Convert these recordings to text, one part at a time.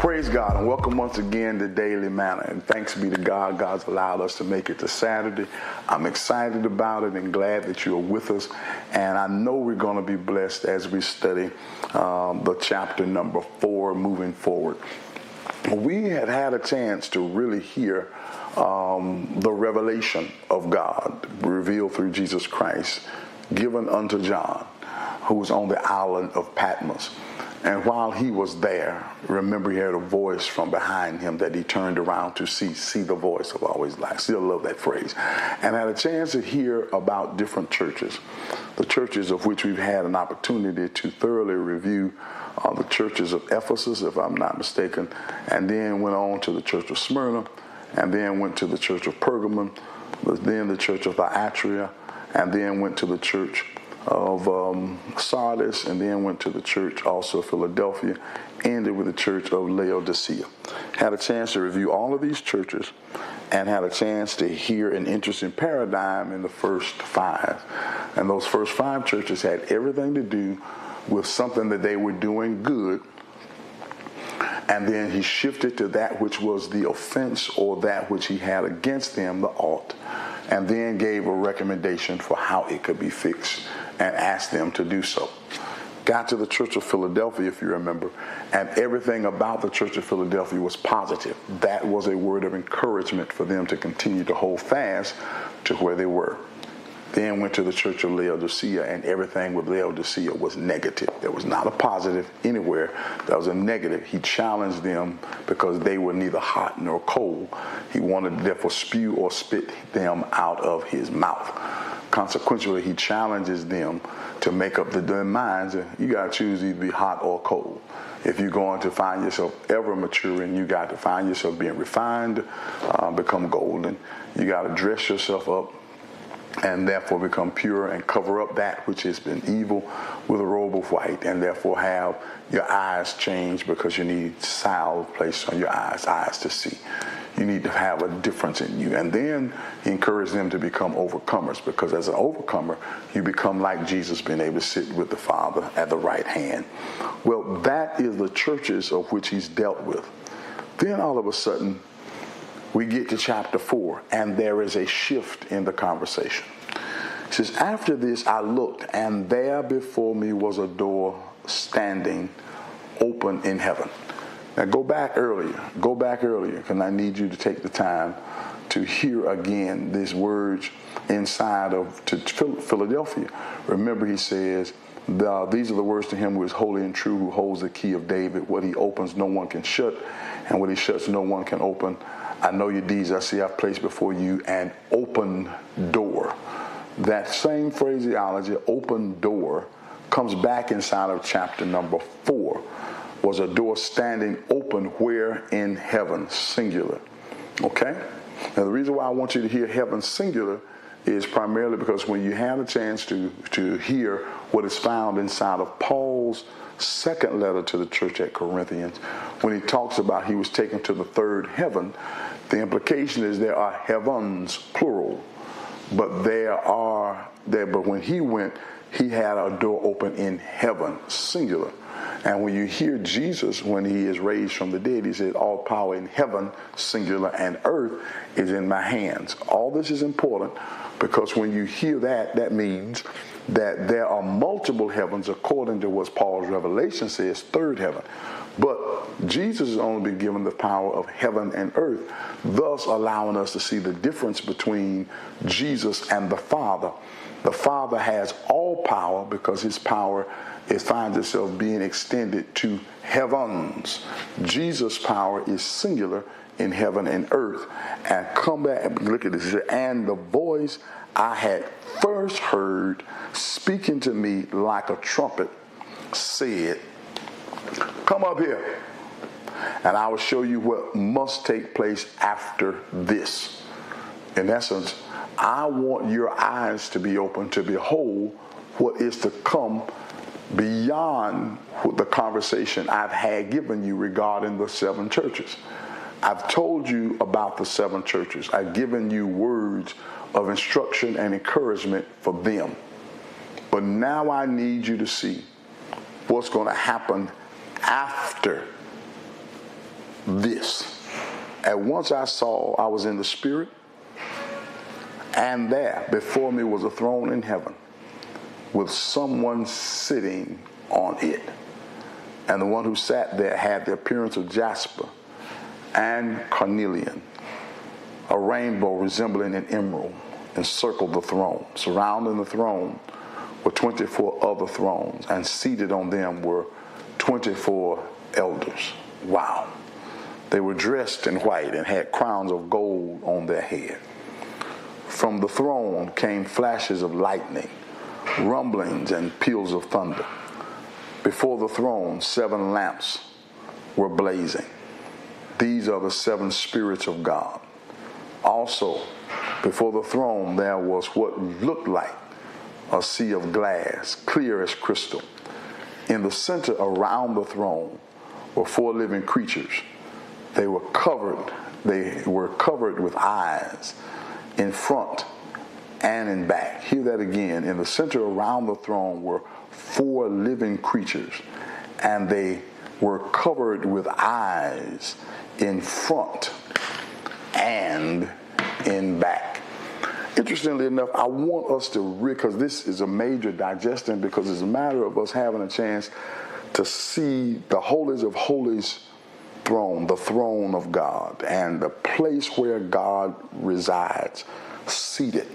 Praise God and welcome once again to Daily Manna. And thanks be to God, God's allowed us to make it to Saturday. I'm excited about it and glad that you're with us. And I know we're going to be blessed as we study the chapter number 4 moving forward. We had a chance to really hear the revelation of God revealed through Jesus Christ, given unto John, who was on the island of Patmos. And while he was there, remember he heard a voice from behind him that he turned around to see the voice. I've always liked, still love that phrase. And I had a chance to hear about different churches, the churches of which we've had an opportunity to thoroughly review, the churches of Ephesus, if I'm not mistaken, and then went on to the church of Smyrna, and then went to the church of Pergamum, then the church of Thyatira, and then went to the church of Sardis, and then went to the church also of Philadelphia, ended with the church of Laodicea. Had a chance to review all of these churches and had a chance to hear an interesting paradigm in the first 5. And those first 5 churches had everything to do with something that they were doing good, and then he shifted to that which was the offense or that which he had against them, the ought, and then gave a recommendation for how it could be fixed and asked them to do so. Got to the church of Philadelphia, if you remember, and everything about the church of Philadelphia was positive. That was a word of encouragement for them to continue to hold fast to where they were. Then went to the church of Laodicea, and everything with Laodicea was negative. There was not a positive anywhere. There was a negative. He challenged them because they were neither hot nor cold. He wanted to therefore spew or spit them out of his mouth. Consequently, he challenges them to make up their minds. You got to choose either be hot or cold. If you're going to find yourself ever maturing, you got to find yourself being refined, become golden. You got to dress yourself up and therefore become pure and cover up that which has been evil with a robe of white, and therefore have your eyes changed because you need salve placed on your eyes to see. You need to have a difference in you. And then he encouraged them to become overcomers, because as an overcomer, you become like Jesus, being able to sit with the Father at the right hand. Well, that is the churches of which he's dealt with. Then all of a sudden, we get to chapter 4, and there is a shift in the conversation. It says, after this I looked, and there before me was a door standing open in heaven. Now go back earlier, because I need you to take the time to hear again these words inside of to Philadelphia. Remember, he says, these are the words to him who is holy and true, who holds the key of David. What he opens, no one can shut, and what he shuts, no one can open. I know your deeds. I see I've placed before you an open door. That same phraseology, open door, comes back inside of chapter number 4. Was a door standing open where? In heaven, singular. Okay? Now the reason why I want you to hear heaven singular is primarily because when you have a chance to hear what is found inside of Paul's second letter to the church at Corinthians, when he talks about he was taken to the third heaven, the implication is there are heavens, plural, but but when he went, he had a door open in heaven, singular. And when you hear Jesus, when he is raised from the dead, he said, all power in heaven, singular, and earth is in my hands. All this is important because when you hear that, that means that there are multiple heavens according to what Paul's revelation says, third heaven. But Jesus has only been given the power of heaven and earth, thus allowing us to see the difference between Jesus and the Father. The Father has all power because his power finds itself being extended to heavens. Jesus' power is singular in heaven and earth. And come back and look at this. And the voice I had first heard speaking to me like a trumpet said, come up here, and I will show you what must take place after this. In essence, I want your eyes to be open to behold what is to come beyond the conversation I've had given you regarding the 7 churches. I've told you about the 7 churches. I've given you words of instruction and encouragement for them. But now I need you to see what's going to happen after this. At once I saw, I was in the Spirit, and there before me was a throne in heaven with someone sitting on it. And the one who sat there had the appearance of jasper and carnelian. A rainbow resembling an emerald encircled the throne. Surrounding the throne were 24 other thrones, and seated on them were 24 elders. Wow. They were dressed in white and had crowns of gold on their head. From the throne came flashes of lightning, rumblings, and peals of thunder. Before the throne, 7 lamps were blazing. These are the 7 spirits of God. Also, before the throne, there was what looked like a sea of glass, clear as crystal. In the center around the throne were 4 living creatures. They were covered with eyes in front and in back. Hear that again. In the center around the throne were 4 living creatures, and they were covered with eyes in front and in back. Interestingly enough, I want us to because this is a major digestion, because it's a matter of us having a chance to see the holies of holies throne, the throne of God, and the place where God resides, seated.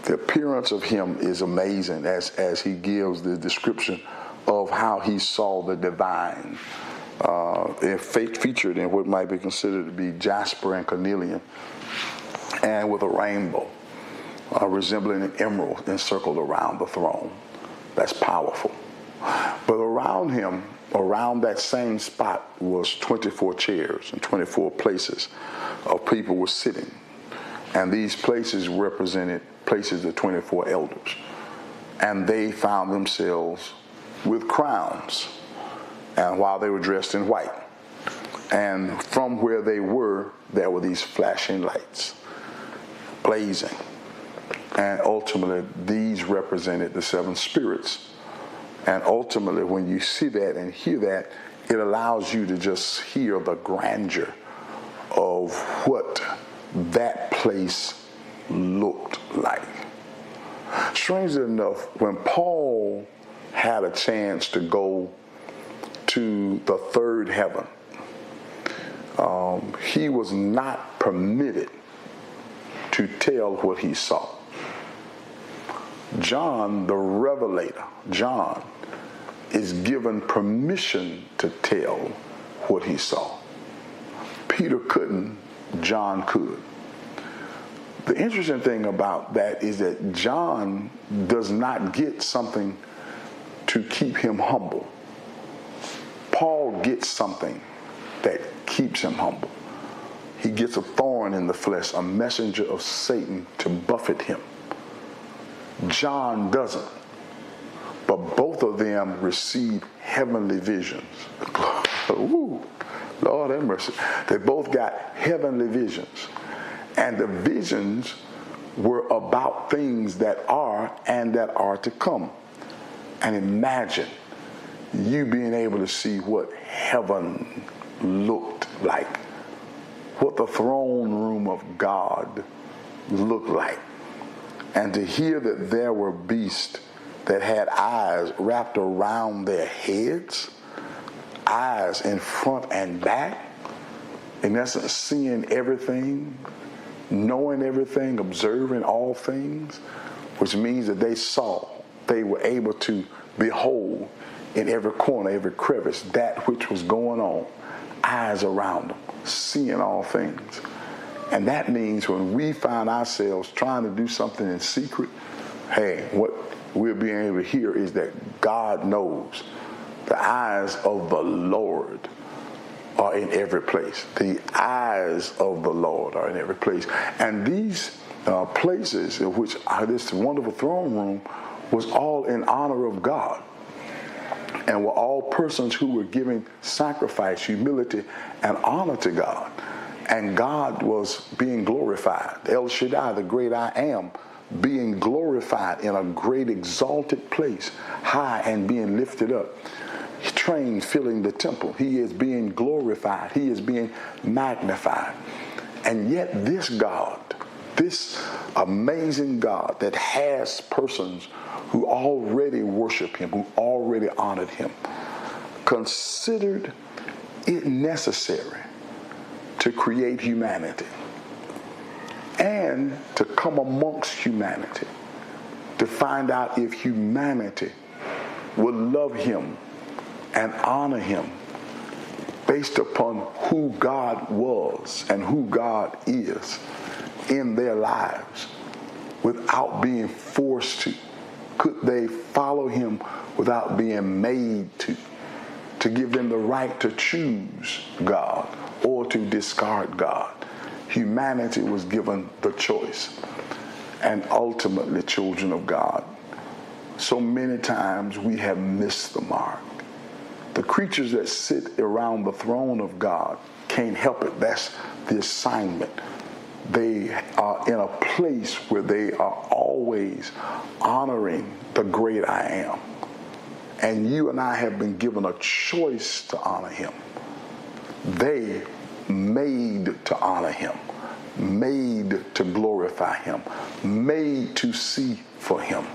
The appearance of him is amazing as he gives the description of how he saw the divine, featured in what might be considered to be jasper and carnelian, and with a rainbow resembling an emerald encircled around the throne. That's powerful. But around him, around that same spot, was 24 chairs and 24 places of people were sitting. And these places represented places of 24 elders. And they found themselves with crowns, and while they were dressed in white. And from where they were, there were these flashing lights, blazing. And ultimately, these represented the 7 spirits. And ultimately, when you see that and hear that, it allows you to just hear the grandeur of what that place looked like. Strangely enough, when Paul had a chance to go to the 3rd heaven, he was not permitted to tell what he saw. John, the revelator, John, is given permission to tell what he saw. Peter couldn't, John could. The interesting thing about that is that John does not get something to keep him humble. Paul gets something that keeps him humble. He gets a thorn in the flesh, a messenger of Satan to buffet him. John doesn't. But both of them receive heavenly visions. Ooh, Lord have mercy. They both got heavenly visions. And the visions were about things that are and that are to come. And imagine you being able to see what heaven looked like, what the throne room of God looked like, and to hear that there were beasts that had eyes wrapped around their heads, eyes in front and back, in essence seeing everything, knowing everything, observing all things, which means that they were able to behold in every corner, every crevice, that which was going on, eyes around them, seeing all things. And that means when we find ourselves trying to do something in secret, hey, what we're being able to hear is that God knows. The eyes of the Lord are in every place. The eyes of the Lord are in every place. And these places in which this wonderful throne room was all in honor of God, and were all persons who were giving sacrifice, humility, and honor to God. And God was being glorified. El Shaddai, the great I am, being glorified in a great exalted place, high and being lifted up. train filling the temple. He is being glorified. He is being magnified. And yet this God, this amazing God that has persons who already worship him, who already honored him, considered it necessary to create humanity and to come amongst humanity to find out if humanity would love him and honor him based upon who God was and who God is in their lives without being forced to. Could they follow him without being made to give them the right to choose God or to discard God? Humanity was given the choice. And ultimately, children of God, so many times we have missed the mark. The creatures that sit around the throne of God can't help it. That's the assignment. They are in a place where they are always honoring the great I am. And you and I have been given a choice to honor him. They made to honor him, made to glorify him, made to see for him,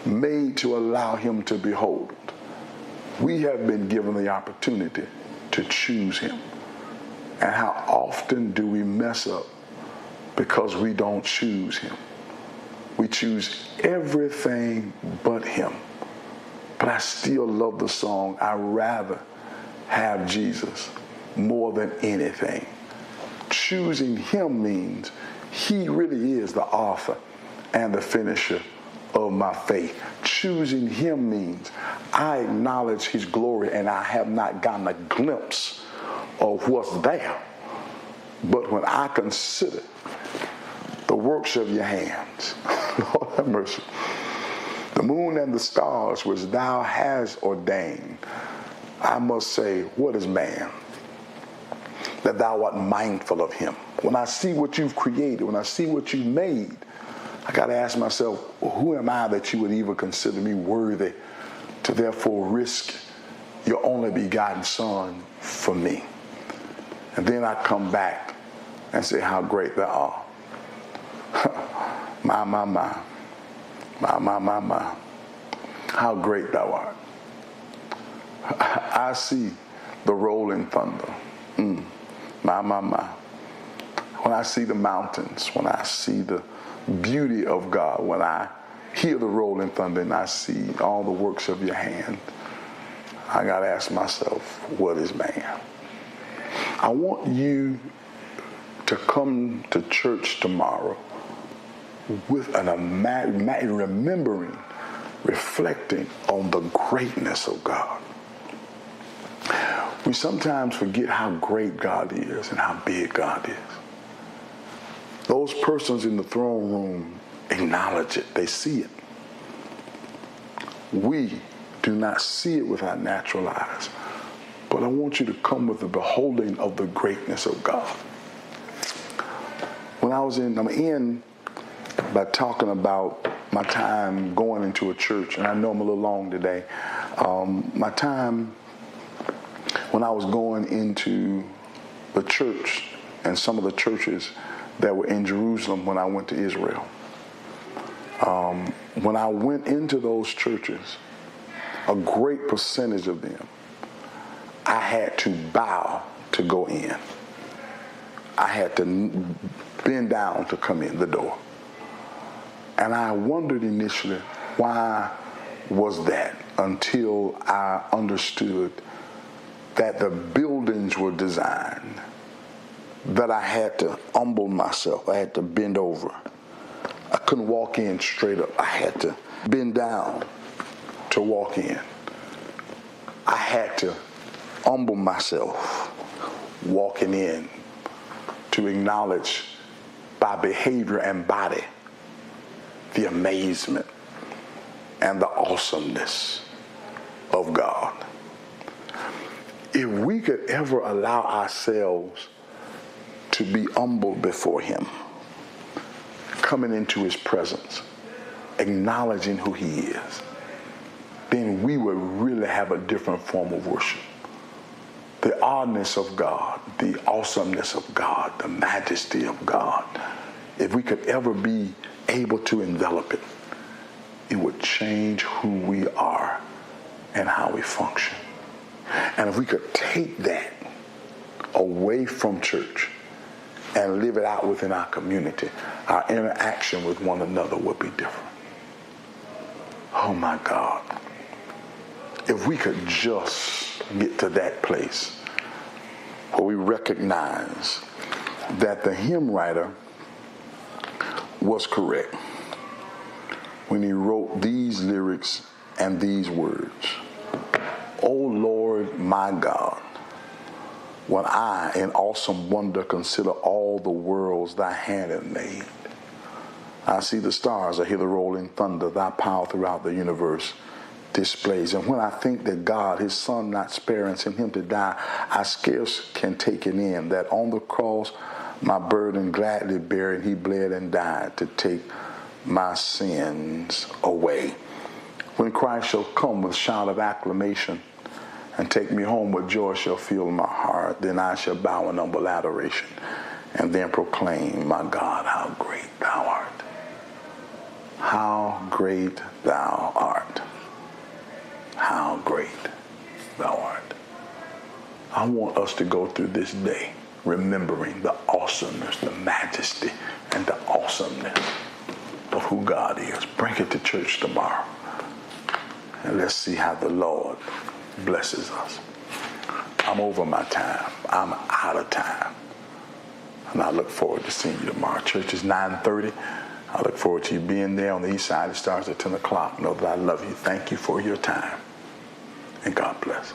made to allow him to behold. We have been given the opportunity to choose him. And how often do we mess up because we don't choose him? We choose everything but him. But I still love the song, I'd rather have Jesus more than anything. Choosing him means he really is the author and the finisher of my faith. Choosing him means I acknowledge his glory and I have not gotten a glimpse of what's there. But when I consider the works of your hands, Lord have mercy, the moon and the stars which thou hast ordained, I must say, what is man that thou art mindful of him? When I see what you've created, when I see what you made, I got to ask myself, who am I that you would even consider me worthy to therefore risk your only begotten son for me? And then I come back and say how great thou art. My. How great thou art. I see the rolling thunder. My. When I see the mountains, when I see the beauty of God, when I hear the rolling thunder and I see all the works of your hand, I got to ask myself, what is man? I want you to come to church tomorrow with an remembering, reflecting on the greatness of God. We sometimes forget how great God is and how big God is. Those persons in the throne room acknowledge it. They see it. We do not see it with our natural eyes. But I want you to come with the beholding of the greatness of God. When I'm in by talking about my time going into a church, and I know I'm a little long today. My time when I was going into the church and some of the churches that were in Jerusalem when I went to Israel. When I went into those churches, a great percentage of them, I had to bow to go in. I had to bend down to come in the door. And I wondered initially, why was that? Until I understood that the buildings were designed that I had to humble myself. I had to bend over. I couldn't walk in straight up. I had to bend down to walk in. I had to humble myself walking in to acknowledge by behavior and body the amazement and the awesomeness of God. If we could ever allow ourselves to be humbled before him, coming into his presence, acknowledging who he is, then we would really have a different form of worship. The oddness of God, the awesomeness of God, the majesty of God, if we could ever be able to envelop it, it would change who we are and how we function. And if we could take that away from church and live it out within our community, our interaction with one another would be different. Oh my God. If we could just get to that place where we recognize that the hymn writer was correct when he wrote these lyrics and these words. O Lord, my God, when I in awesome wonder consider all the worlds thy hand hath made, I see the stars, I hear the rolling thunder, thy power throughout the universe displays. And when I think that God, his son not sparing, sent him to die, I scarce can take it in that on the cross my burden gladly buried, he bled and died to take my sins away. When Christ shall come with shout of acclamation and take me home, with joy shall fill my heart, then I shall bow in humble adoration and then proclaim, my God, how great thou art. How great thou art. How great thou art. I want us to go through this day remembering the awesomeness, the majesty, and the awesomeness of who God is. Bring it to church tomorrow. And let's see how the Lord blesses us. I'm over my time. I'm out of time. And I look forward to seeing you tomorrow. Church is 9:30. I look forward to you being there on the east side. It starts at 10 o'clock. Know that I love you. Thank you for your time. And God bless.